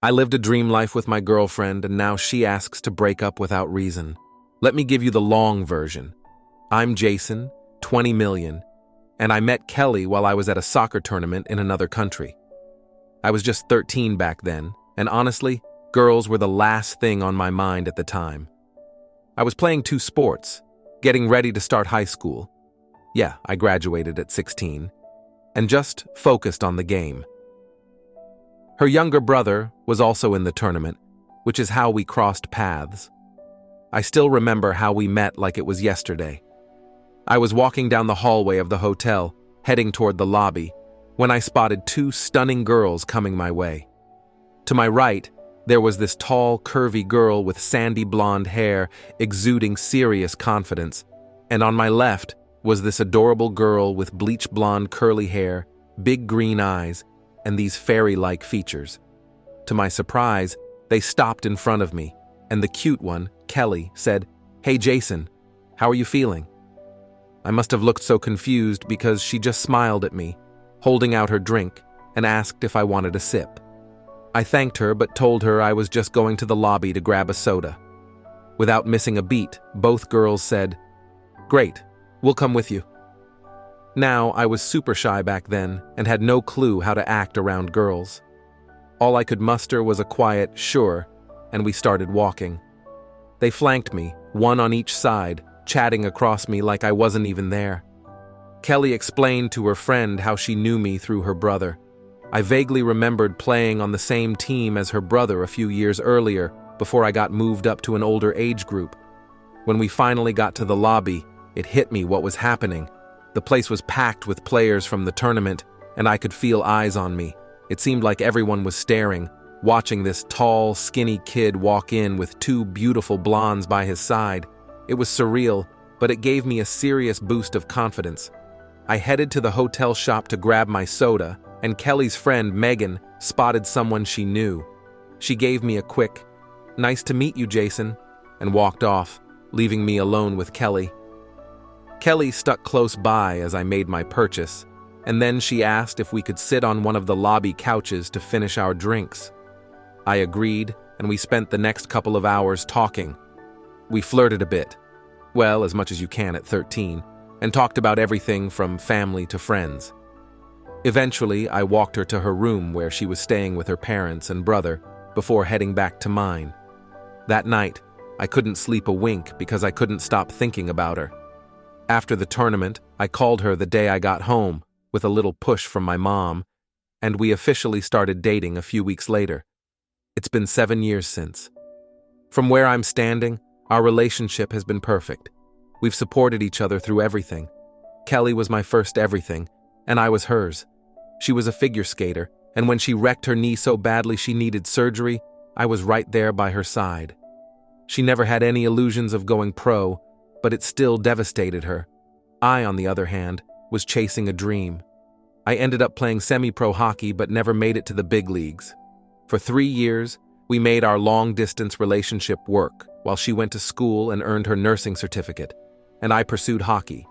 I lived a dream life with my girlfriend, and now she asks to break up without reason. Let me give you the long version. I'm Jason, 20 million, and I met Kelly while I was at a soccer tournament in another country. I was just 13 back then, and honestly, girls were the last thing on my mind at the time. I was playing 2 sports, getting ready to start high school. Yeah, I graduated at 16, and just focused on the game. Her younger brother was also in the tournament, which is how we crossed paths. I still remember how we met like it was yesterday. I was walking down the hallway of the hotel, heading toward the lobby, when I spotted 2 stunning girls coming my way. To my right, there was this tall, curvy girl with sandy blonde hair, exuding serious confidence, and on my left was this adorable girl with bleach blonde curly hair, big green eyes, and these fairy-like features. To my surprise, they stopped in front of me, and the cute one, Kelly, said, "Hey Jason, how are you feeling?" I must have looked so confused because she just smiled at me, holding out her drink, and asked if I wanted a sip. I thanked her but told her I was just going to the lobby to grab a soda. Without missing a beat, both girls said, "Great, we'll come with you." Now, I was super shy back then and had no clue how to act around girls. All I could muster was a quiet, "Sure," and we started walking. They flanked me, one on each side, chatting across me like I wasn't even there. Kelly explained to her friend how she knew me through her brother. I vaguely remembered playing on the same team as her brother a few years earlier before I got moved up to an older age group. When we finally got to the lobby, it hit me what was happening. The place was packed with players from the tournament, and I could feel eyes on me. It seemed like everyone was staring, watching this tall, skinny kid walk in with 2 beautiful blondes by his side. It was surreal, but it gave me a serious boost of confidence. I headed to the hotel shop to grab my soda, and Kelly's friend, Megan, spotted someone she knew. She gave me a quick, "Nice to meet you, Jason," and walked off, leaving me alone with Kelly. Kelly stuck close by as I made my purchase, and then she asked if we could sit on one of the lobby couches to finish our drinks. I agreed, and we spent the next couple of hours talking. We flirted a bit, well, as much as you can at 13, and talked about everything from family to friends. Eventually, I walked her to her room where she was staying with her parents and brother before heading back to mine. That night, I couldn't sleep a wink because I couldn't stop thinking about her. After the tournament, I called her the day I got home with a little push from my mom, and we officially started dating a few weeks later. It's been 7 years since. From where I'm standing, our relationship has been perfect. We've supported each other through everything. Kelly was my first everything, and I was hers. She was a figure skater, and when she wrecked her knee so badly she needed surgery, I was right there by her side. She never had any illusions of going pro, but it still devastated her. I, on the other hand, was chasing a dream. I ended up playing semi-pro hockey but never made it to the big leagues. For 3 years, we made our long-distance relationship work while she went to school and earned her nursing certificate, and I pursued hockey.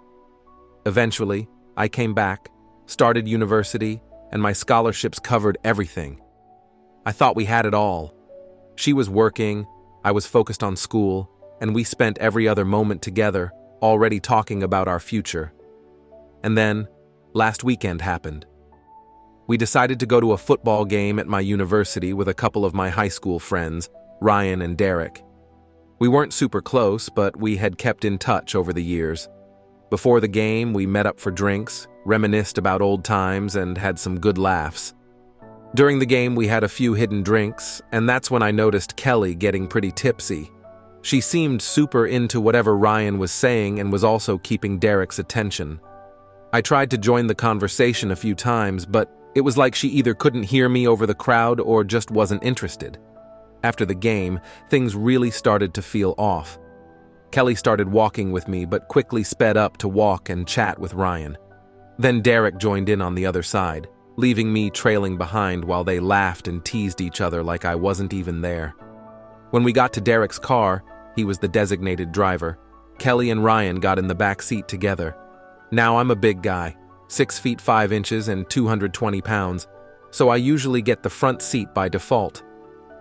Eventually, I came back, started university, and my scholarships covered everything. I thought we had it all. She was working, I was focused on school, and we spent every other moment together, already talking about our future. And then, last weekend happened. We decided to go to a football game at my university with a couple of my high school friends, Ryan and Derek. We weren't super close, but we had kept in touch over the years. Before the game, we met up for drinks, reminisced about old times, and had some good laughs. During the game, we had a few hidden drinks, and that's when I noticed Kelly getting pretty tipsy. She seemed super into whatever Ryan was saying and was also keeping Derek's attention. I tried to join the conversation a few times, but it was like she either couldn't hear me over the crowd or just wasn't interested. After the game, things really started to feel off. Kelly started walking with me, but quickly sped up to walk and chat with Ryan. Then Derek joined in on the other side, leaving me trailing behind while they laughed and teased each other like I wasn't even there. When we got to Derek's car, he was the designated driver. Kelly and Ryan got in the back seat together. Now I'm a big guy, 6 feet 5 inches and 220 pounds, so I usually get the front seat by default.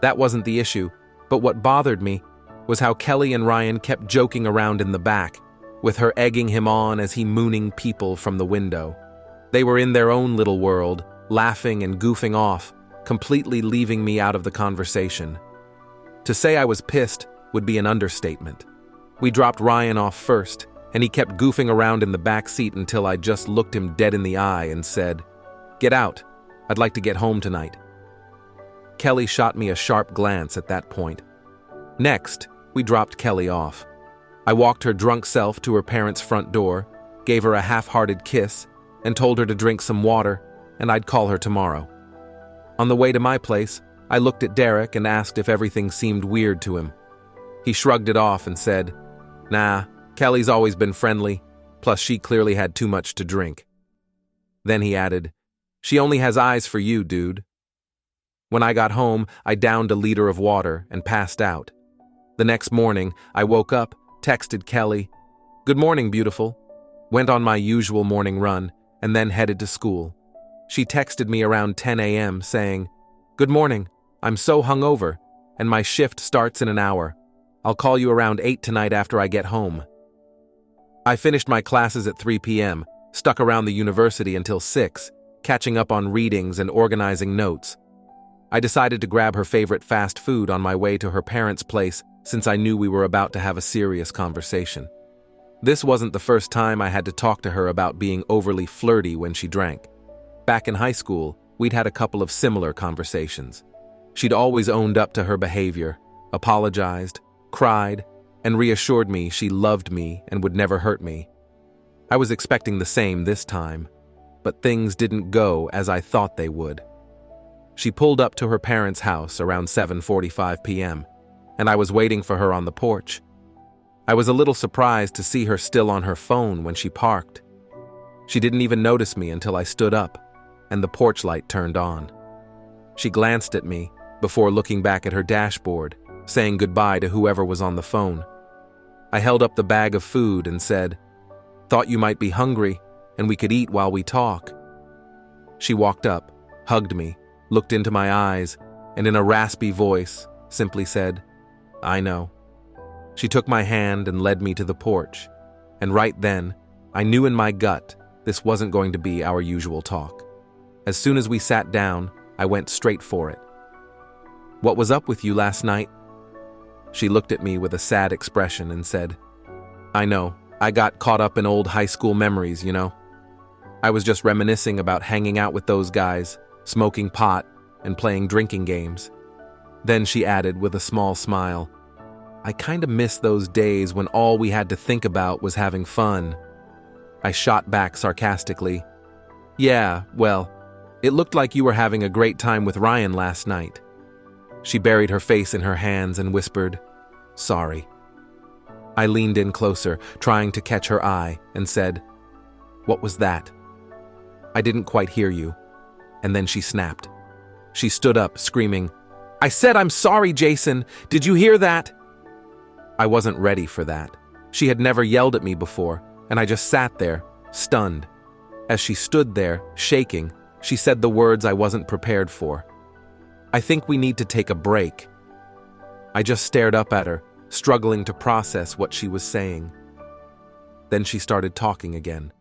That wasn't the issue, but what bothered me was how Kelly and Ryan kept joking around in the back, with her egging him on as he mooning people from the window. They were in their own little world, laughing and goofing off, completely leaving me out of the conversation. To say I was pissed would be an understatement. We dropped Ryan off first, and he kept goofing around in the back seat until I just looked him dead in the eye and said, "Get out. I'd like to get home tonight." Kelly shot me a sharp glance at that point. Next, we dropped Kelly off. I walked her drunk self to her parents' front door, gave her a half-hearted kiss, and told her to drink some water, and I'd call her tomorrow. On the way to my place, I looked at Derek and asked if everything seemed weird to him. He shrugged it off and said, "Nah, Kelly's always been friendly, plus she clearly had too much to drink." Then he added, "She only has eyes for you, dude." When I got home, I downed a liter of water and passed out. The next morning, I woke up, texted Kelly, "Good morning, beautiful," went on my usual morning run, and then headed to school. She texted me around 10 a.m. saying, "Good morning, I'm so hungover, and my shift starts in an hour. I'll call you around 8 tonight after I get home." I finished my classes at 3 p.m., stuck around the university until 6, catching up on readings and organizing notes. I decided to grab her favorite fast food on my way to her parents' place since I knew we were about to have a serious conversation. This wasn't the first time I had to talk to her about being overly flirty when she drank. Back in high school, we'd had a couple of similar conversations. She'd always owned up to her behavior, apologized, cried, and reassured me she loved me and would never hurt me. I was expecting the same this time, but things didn't go as I thought they would. She pulled up to her parents' house around 7:45 p.m., and I was waiting for her on the porch. I was a little surprised to see her still on her phone when she parked. She didn't even notice me until I stood up, and the porch light turned on. She glanced at me before looking back at her dashboard, saying goodbye to whoever was on the phone. I held up the bag of food and said, "Thought you might be hungry, and we could eat while we talk." She walked up, hugged me, looked into my eyes, and in a raspy voice, simply said, "I know." She took my hand and led me to the porch, and right then, I knew in my gut this wasn't going to be our usual talk. As soon as we sat down, I went straight for it. "What was up with you last night?" She looked at me with a sad expression and said, "I know, I got caught up in old high school memories, you know. I was just reminiscing about hanging out with those guys, smoking pot, and playing drinking games." Then she added with a small smile, "I kinda miss those days when all we had to think about was having fun." I shot back sarcastically, "Yeah, well, it looked like you were having a great time with Ryan last night." She buried her face in her hands and whispered, "Sorry." I leaned in closer, trying to catch her eye, and said, "What was that?" "I didn't quite hear you." And then she snapped. She stood up, screaming, "I said I'm sorry, Jason! Did you hear that?" I wasn't ready for that. She had never yelled at me before, and I just sat there, stunned. As she stood there, shaking, she said the words I wasn't prepared for. "I think we need to take a break." I just stared up at her, struggling to process what she was saying. Then she started talking again,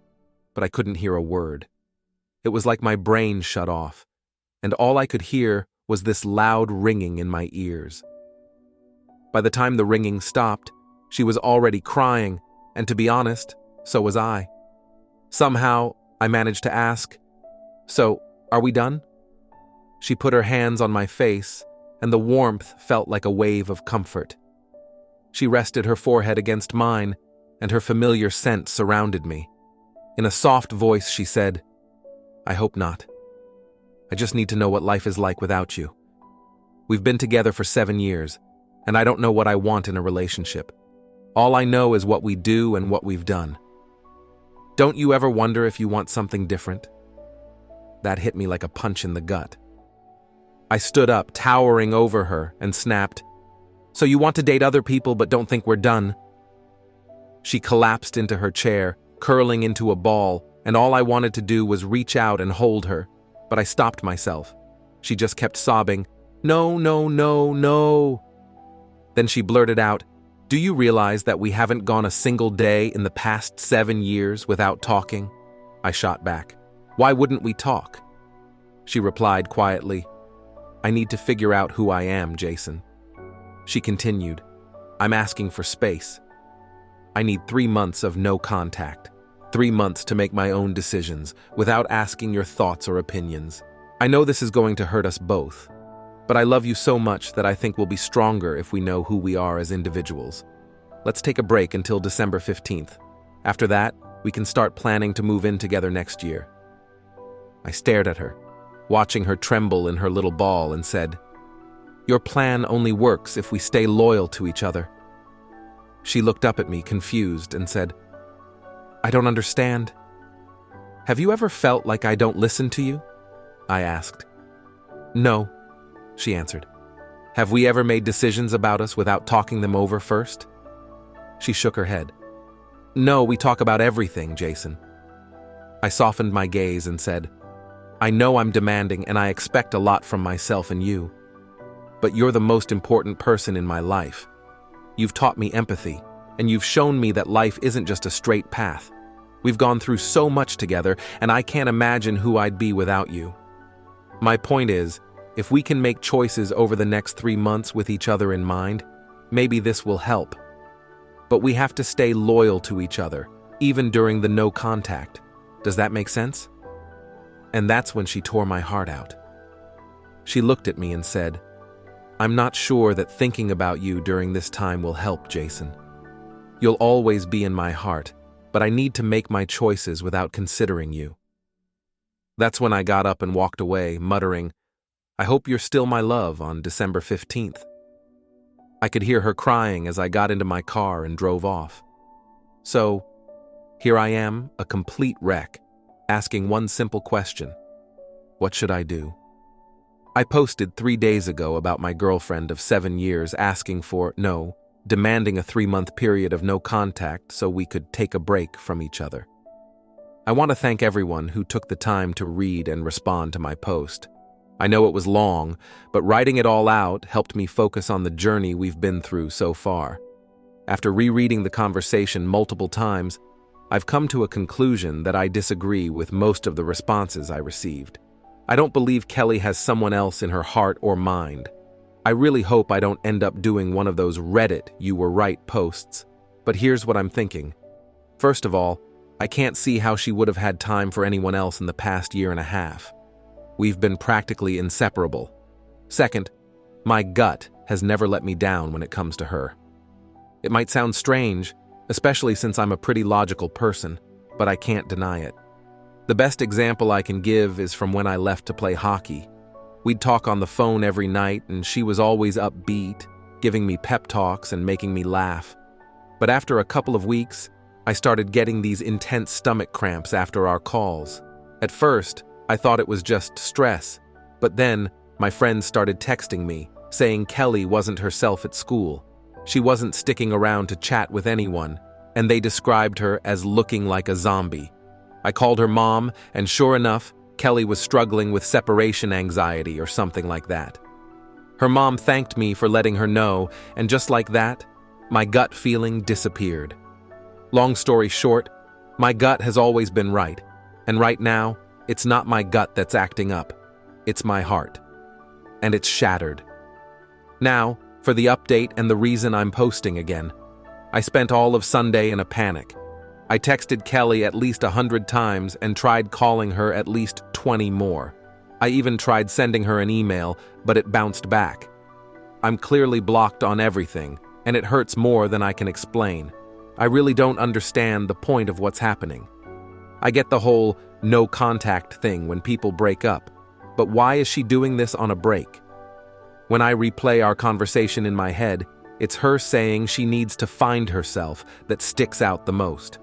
but I couldn't hear a word. It was like my brain shut off, and all I could hear was this loud ringing in my ears. By the time the ringing stopped, she was already crying, and to be honest, so was I. Somehow, I managed to ask, "So, are we done?" She put her hands on my face, and the warmth felt like a wave of comfort. She rested her forehead against mine, and her familiar scent surrounded me. In a soft voice, she said, "I hope not. I just need to know what life is like without you. We've been together for 7 years, and I don't know what I want in a relationship. All I know is what we do and what we've done. Don't you ever wonder if you want something different?" That hit me like a punch in the gut. I stood up, towering over her, and snapped, "So you want to date other people but don't think we're done?" She collapsed into her chair, curling into a ball, and all I wanted to do was reach out and hold her, but I stopped myself. She just kept sobbing, No, no, no, no. Then she blurted out, "Do you realize that we haven't gone a single day in the past 7 years without talking?" I shot back, "Why wouldn't we talk?" She replied quietly, "I need to figure out who I am, Jason." She continued, "I'm asking for space. I need 3 months of no contact, 3 months to make my own decisions without asking your thoughts or opinions. I know this is going to hurt us both, but I love you so much that I think we'll be stronger if we know who we are as individuals. Let's take a break until December 15th. After that, we can start planning to move in together next year." I stared at her, watching her tremble in her little ball, and said, "Your plan only works if we stay loyal to each other." She looked up at me, confused, and said, "I don't understand." "Have you ever felt like I don't listen to you?" I asked. "No," she answered. "Have we ever made decisions about us without talking them over first?" She shook her head. "No, we talk about everything, Jason." I softened my gaze and said, "I know I'm demanding and I expect a lot from myself and you. But you're the most important person in my life. You've taught me empathy, and you've shown me that life isn't just a straight path. We've gone through so much together, and I can't imagine who I'd be without you. My point is, if we can make choices over the next 3 months with each other in mind, maybe this will help. But we have to stay loyal to each other, even during the no contact. Does that make sense?" And that's when she tore my heart out. She looked at me and said, "I'm not sure that thinking about you during this time will help, Jason. You'll always be in my heart, but I need to make my choices without considering you." That's when I got up and walked away, muttering, "I hope you're still my love on December 15th. I could hear her crying as I got into my car and drove off. So, here I am, a complete wreck, asking one simple question: what should I do? I posted 3 days ago about my girlfriend of 7 years demanding a 3-month period of no contact so we could take a break from each other. I want to thank everyone who took the time to read and respond to my post. I know it was long, but writing it all out helped me focus on the journey we've been through so far. After rereading the conversation multiple times, I've come to a conclusion that I disagree with most of the responses I received. I don't believe Kelly has someone else in her heart or mind. I really hope I don't end up doing one of those Reddit "you were right" posts, but here's what I'm thinking. First of all, I can't see how she would have had time for anyone else in the past 1.5 years. We've been practically inseparable. Second, my gut has never let me down when it comes to her. It might sound strange, especially since I'm a pretty logical person, but I can't deny it. The best example I can give is from when I left to play hockey. We'd talk on the phone every night, and she was always upbeat, giving me pep talks and making me laugh. But after a couple of weeks, I started getting these intense stomach cramps after our calls. At first, I thought it was just stress, but then my friends started texting me, saying Kelly wasn't herself at school. She wasn't sticking around to chat with anyone, and they described her as looking like a zombie. I called her mom, and sure enough, Kelly was struggling with separation anxiety or something like that. Her mom thanked me for letting her know, and just like that, my gut feeling disappeared. Long story short, my gut has always been right, and right now, it's not my gut that's acting up. It's my heart. And it's shattered. Now, for the update and the reason I'm posting again. I spent all of Sunday in a panic. I texted Kelly at least 100 times and tried calling her at least 20 more. I even tried sending her an email, but it bounced back. I'm clearly blocked on everything, and it hurts more than I can explain. I really don't understand the point of what's happening. I get the whole no contact thing when people break up, but why is she doing this on a break? When I replay our conversation in my head, it's her saying she needs to find herself that sticks out the most.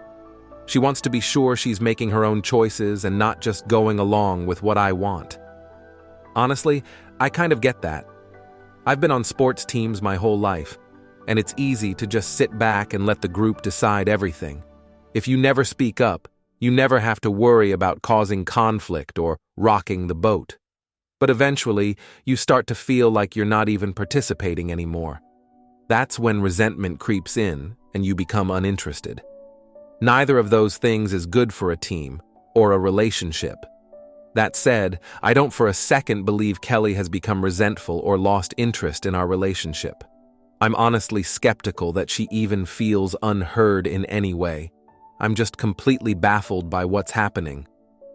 She wants to be sure she's making her own choices and not just going along with what I want. Honestly, I kind of get that. I've been on sports teams my whole life, and it's easy to just sit back and let the group decide everything. If you never speak up, you never have to worry about causing conflict or rocking the boat. But eventually, you start to feel like you're not even participating anymore. That's when resentment creeps in and you become uninterested. Neither of those things is good for a team or a relationship. That said, I don't for a second believe Kelly has become resentful or lost interest in our relationship. I'm honestly skeptical that she even feels unheard in any way. I'm just completely baffled by what's happening.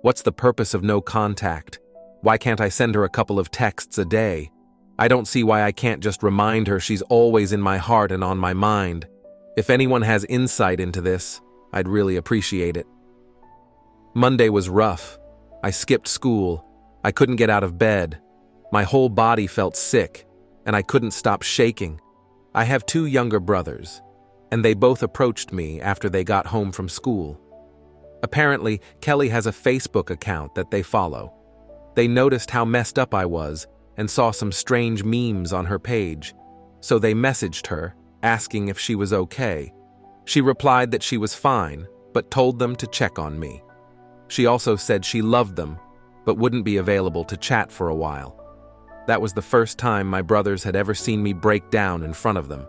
What's the purpose of no contact? Why can't I send her a couple of texts a day? I don't see why I can't just remind her she's always in my heart and on my mind. If anyone has insight into this, I'd really appreciate it. Monday was rough. I skipped school. I couldn't get out of bed. My whole body felt sick, and I couldn't stop shaking. I have 2 younger brothers, and they both approached me after they got home from school. Apparently, Kelly has a Facebook account that they follow. They noticed how messed up I was and saw some strange memes on her page, so they messaged her, asking if she was okay. She replied that she was fine, but told them to check on me. She also said she loved them, but wouldn't be available to chat for a while. That was the first time my brothers had ever seen me break down in front of them.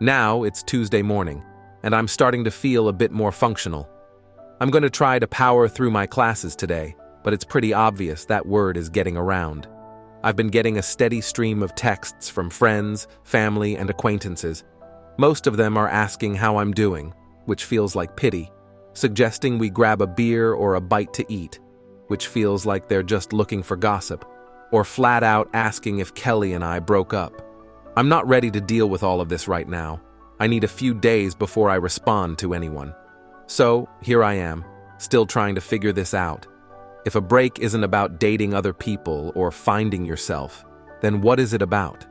Now it's Tuesday morning, and I'm starting to feel a bit more functional. I'm going to try to power through my classes today, but it's pretty obvious that word is getting around. I've been getting a steady stream of texts from friends, family, and acquaintances. Most of them are asking how I'm doing, which feels like pity, suggesting we grab a beer or a bite to eat, which feels like they're just looking for gossip, or flat out asking if Kelly and I broke up. I'm not ready to deal with all of this right now. I need a few days before I respond to anyone. So, here I am, still trying to figure this out. If a break isn't about dating other people or finding yourself, then what is it about?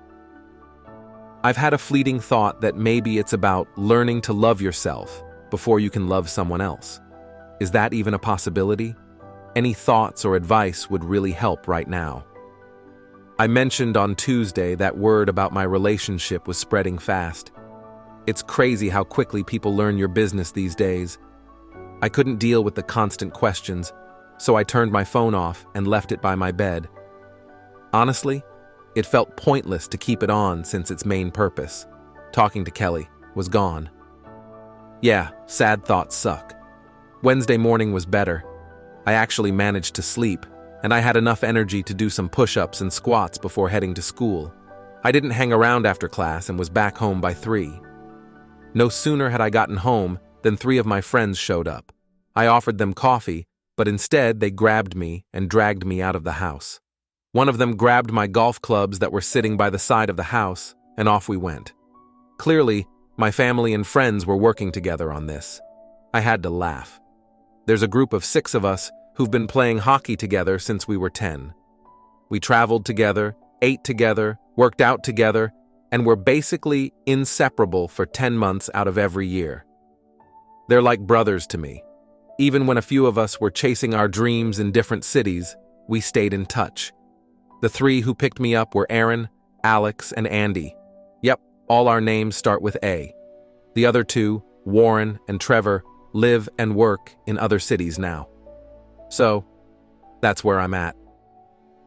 I've had a fleeting thought that maybe it's about learning to love yourself before you can love someone else. Is that even a possibility? Any thoughts or advice would really help right now. I mentioned on Tuesday that word about my relationship was spreading fast. It's crazy how quickly people learn your business these days. I couldn't deal with the constant questions, so I turned my phone off and left it by my bed. Honestly, it felt pointless to keep it on since its main purpose, talking to Kelly, was gone. Yeah, sad thoughts suck. Wednesday morning was better. I actually managed to sleep, and I had enough energy to do some push-ups and squats before heading to school. I didn't hang around after class and was back home by 3. No sooner had I gotten home than 3 of my friends showed up. I offered them coffee, but instead they grabbed me and dragged me out of the house. One of them grabbed my golf clubs that were sitting by the side of the house, and off we went. Clearly, my family and friends were working together on this. I had to laugh. There's a group of 6 of us who've been playing hockey together since we were 10. We traveled together, ate together, worked out together, and were basically inseparable for 10 months out of every year. They're like brothers to me. Even when a few of us were chasing our dreams in different cities, we stayed in touch. The 3 who picked me up were Aaron, Alex, and Andy. Yep, all our names start with A. The other 2, Warren and Trevor, live and work in other cities now. So, that's where I'm at.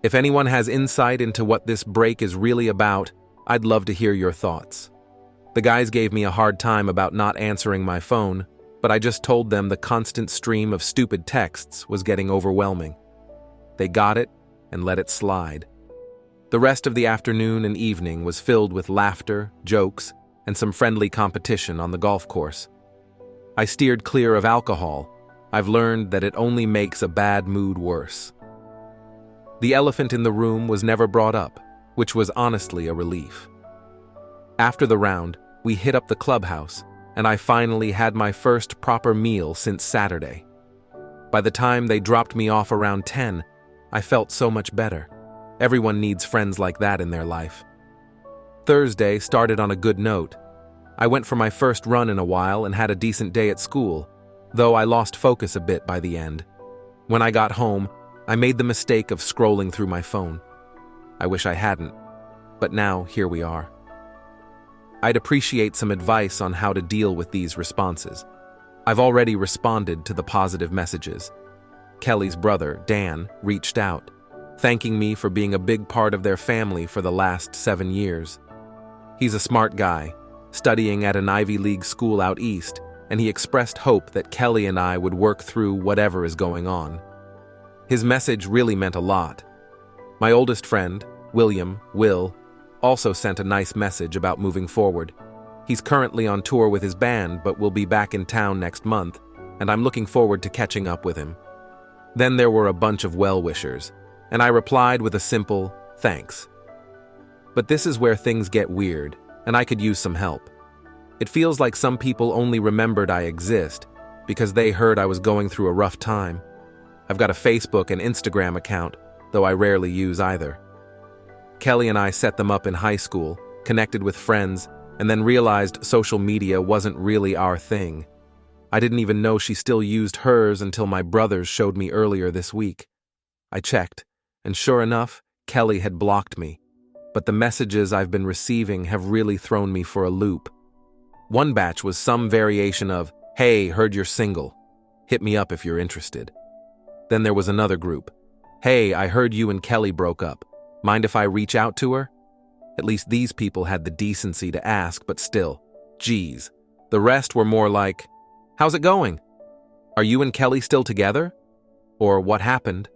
If anyone has insight into what this break is really about, I'd love to hear your thoughts. The guys gave me a hard time about not answering my phone, but I just told them the constant stream of stupid texts was getting overwhelming. They got it and let it slide. The rest of the afternoon and evening was filled with laughter, jokes, and some friendly competition on the golf course. I steered clear of alcohol. I've learned that it only makes a bad mood worse. The elephant in the room was never brought up, which was honestly a relief. After the round, we hit up the clubhouse, and I finally had my first proper meal since Saturday. By the time they dropped me off around 10, I felt so much better. Everyone needs friends like that in their life. Thursday started on a good note. I went for my first run in a while and had a decent day at school, though I lost focus a bit by the end. When I got home, I made the mistake of scrolling through my phone. I wish I hadn't, but now here we are. I'd appreciate some advice on how to deal with these responses. I've already responded to the positive messages. Kelly's brother, Dan, reached out. thanking me for being a big part of their family for the last 7 years. He's a smart guy, studying at an Ivy League school out east, and he expressed hope that Kelly and I would work through whatever is going on. His message really meant a lot. My oldest friend, Will, also sent a nice message about moving forward. He's currently on tour with his band, but will be back in town next month, and I'm looking forward to catching up with him. Then there were a bunch of well-wishers, and I replied with a simple, thanks. But this is where things get weird, and I could use some help. It feels like some people only remembered I exist because they heard I was going through a rough time. I've got a Facebook and Instagram account, though I rarely use either. Kelly and I set them up in high school, connected with friends, and then realized social media wasn't really our thing. I didn't even know she still used hers until my brothers showed me earlier this week. I checked, and sure enough, Kelly had blocked me. But the messages I've been receiving have really thrown me for a loop. One batch was some variation of, "Hey, heard you're single. Hit me up if you're interested." Then there was another group. "Hey, I heard you and Kelly broke up. Mind if I reach out to her?" At least these people had the decency to ask, but still, geez. The rest were more like, "How's it going? Are you and Kelly still together?" Or "What happened?"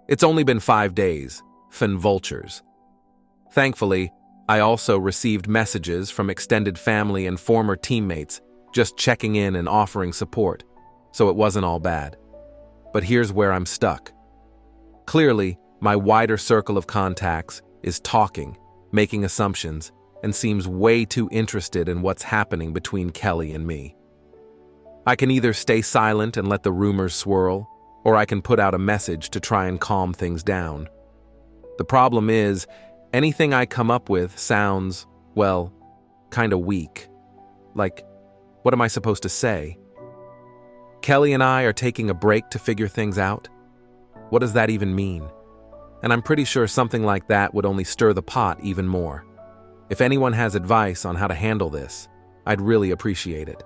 It's only been 5 days. Fin vultures. Thankfully, I also received messages from extended family and former teammates just checking in and offering support, so it wasn't all bad. But here's where I'm stuck. Clearly, my wider circle of contacts is talking, making assumptions, and seems way too interested in what's happening between Kelly and me. I can either stay silent and let the rumors swirl, or I can put out a message to try and calm things down. The problem is, anything I come up with sounds, well, kinda weak. Like, what am I supposed to say? Kelly and I are taking a break to figure things out? What does that even mean? And I'm pretty sure something like that would only stir the pot even more. If anyone has advice on how to handle this, I'd really appreciate it.